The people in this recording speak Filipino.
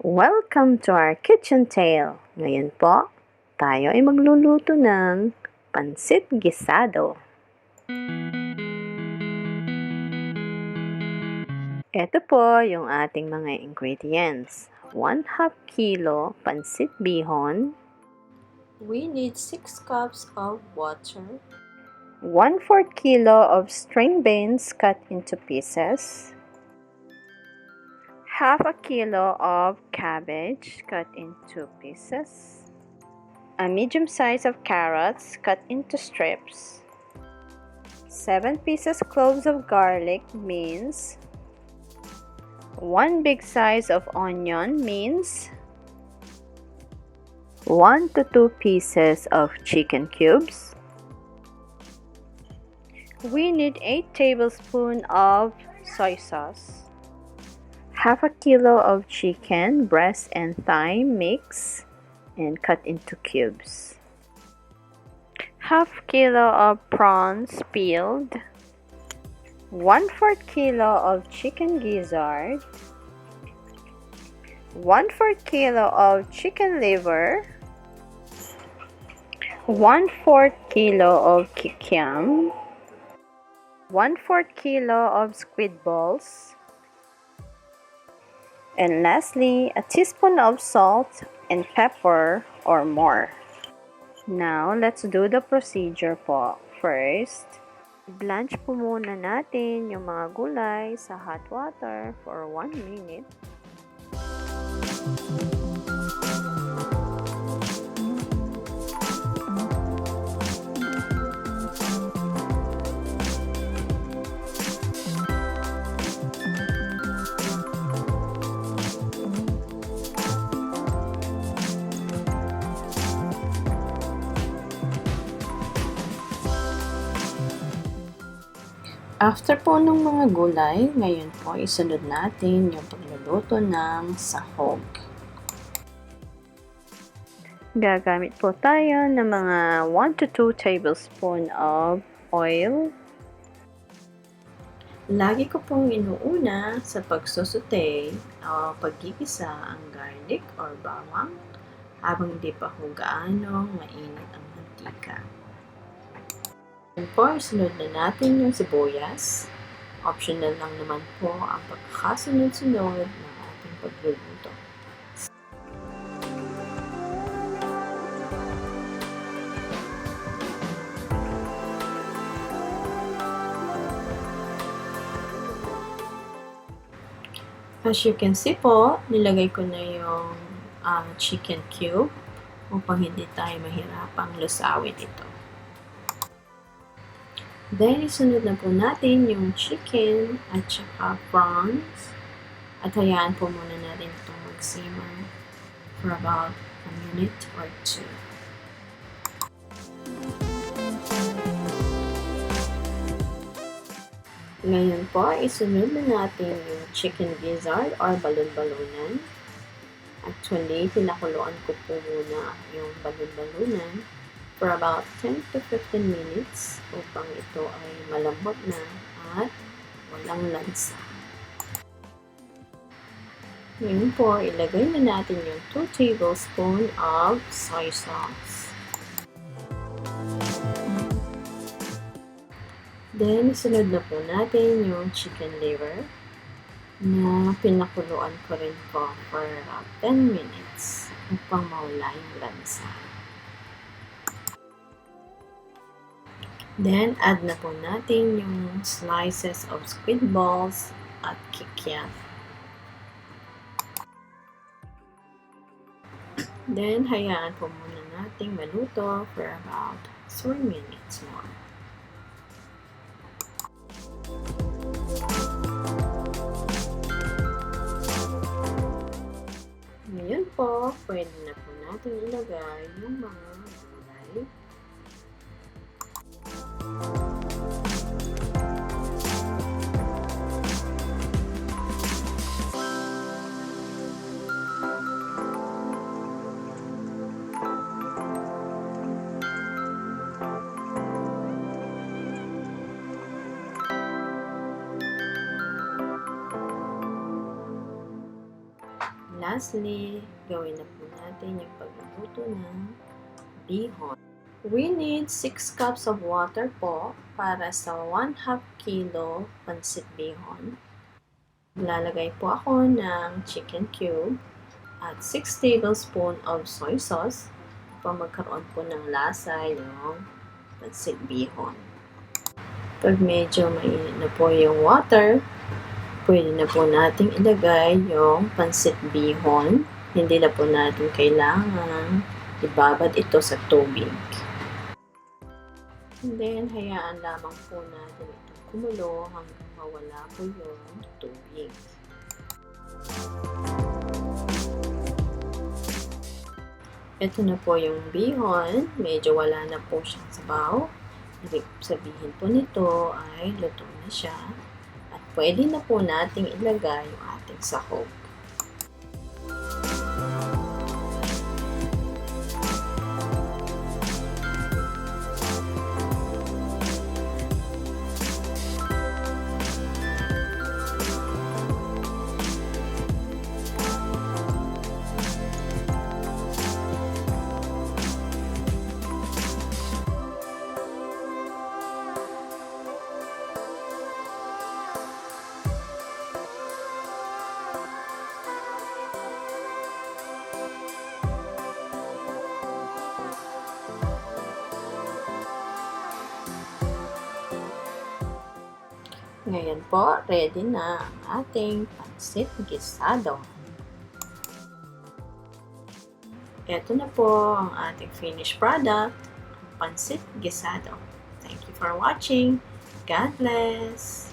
Welcome to our kitchen tale. Ngayon po, tayo ay magluluto ng Pancit Guisado. Ito po yung ating mga ingredients. 1/2 kilo pancit bihon. We need 6 cups of water. 1/4 kilo of string beans cut into pieces. 1/2 kilo of cabbage cut into pieces. A medium size of carrots cut into strips. 7 pieces cloves of garlic minced. 1 big size of onion minced. 1 to 2 pieces of chicken cubes. We need 8 tablespoons of soy sauce. 1/2 kilo of chicken breast and thigh mix and cut into cubes. 1/2 kilo of prawns peeled. 1/4 kilo of chicken gizzard. 1/4 kilo of chicken liver. 1/4 kilo of kikiam. 1/4 kilo of squid balls. And lastly, a teaspoon of salt and pepper or more. Now, let's do the procedure po. First, blanch po muna natin yung mga gulay sa hot water for 1 minute. After po ng mga gulay, ngayon po isunod natin yung pagluluto ng sahog. Gagamit po tayo ng mga 1 to 2 tablespoon of oil. Lagi ko pong inuuna sa pagsosote o paggigisa ang garlic or bawang habang di pa po gaano mainit ang mantika. Ngayon po, isunod na natin yung sibuyas. Optional lang naman po ang pagkakasunod-sunod ng ating pagluluto. As you can see po, nilagay ko na yung chicken cube upang hindi tayo mahirapang lusawin ito. Then, isunod na po natin yung chicken at saka prawns. At hayaan po muna natin itong mag-simmer for about a minute or 2. Ngayon po, isunod na natin yung chicken gizzard or balon-balunan. Actually, pinakuluan ko po muna yung balon-balunan for about 10 to 15 minutes upang ito ay malambot na at walang lansa. Ngayon po, ilagay na natin yung 2 tablespoons of soy sauce. Then, sunod na po natin yung chicken liver na pinakuluan ko rin po for about 10 minutes upang mawala yung lansa. Then, add na po natin yung slices of squid balls at kikiam. Then, hayaan po muna natin maluto for about 3 minutes more. Ngayon po, pwede na po natin ilagay yung mga gulay. Lastly, gawin na po natin yung pagluluto ng bihon. We need 6 cups of water po para sa 1/2 kilo pancit bihon. Lalagay po ako ng chicken cube at 6 tablespoon of soy sauce para magkaroon po ng lasa yung pancit bihon. Pag medyo mainit na po yung water, pwede na po natin ilagay yung pancit bihon. Hindi na po natin kailangan ibabad ito sa tubig. And then, hayaan lamang po natin itong kumulo hanggang mawala po yung tubig. Ito na po yung bihon. Medyo wala na po siyang sabaw. Ibig sabihin po nito ay luto na siya. At pwede na po nating ilagay yung ating sahog. Ngayon po, ready na ang ating pancit guisado. Ito na po ang ating finished product, ang pancit guisado. Thank you for watching. God bless!